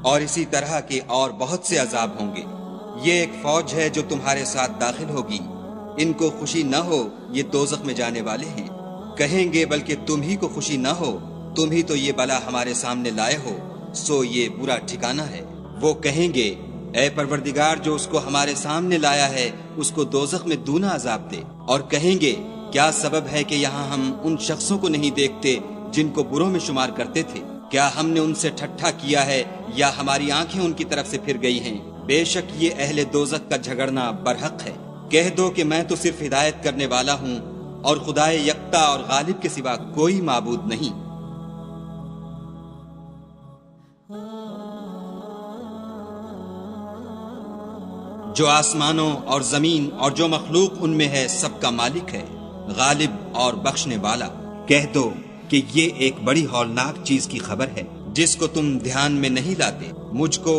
اور اسی طرح کے اور بہت سے عذاب ہوں گے۔ یہ ایک فوج ہے جو تمہارے ساتھ داخل ہوگی، ان کو خوشی نہ ہو یہ دوزخ میں جانے والے ہیں۔ کہیں گے بلکہ تم ہی کو خوشی نہ ہو، تم ہی تو یہ بلا ہمارے سامنے لائے ہو، سو یہ برا ٹھکانہ ہے۔ وہ کہیں گے اے پروردگار جو اس کو ہمارے سامنے لایا ہے اس کو دوزخ میں دونا عذاب دے، اور کہیں گے کیا سبب ہے کہ یہاں ہم ان شخصوں کو نہیں دیکھتے جن کو بروں میں شمار کرتے تھے؟ کیا ہم نے ان سے ٹھٹھا کیا ہے یا ہماری آنکھیں ان کی طرف سے پھر گئی ہیں؟ بے شک یہ اہل دوزخ کا جھگڑنا برحق ہے۔ کہہ دو کہ میں تو صرف ہدایت کرنے والا ہوں اور خدائے یکتا اور غالب کے سوا کوئی معبود نہیں۔ جو آسمانوں اور زمین اور جو مخلوق ان میں ہے سب کا مالک ہے، غالب اور بخشنے والا۔ کہہ دو کہ یہ ایک بڑی ہولناک چیز کی خبر ہے جس کو تم دھیان میں نہیں لاتے۔ مجھ کو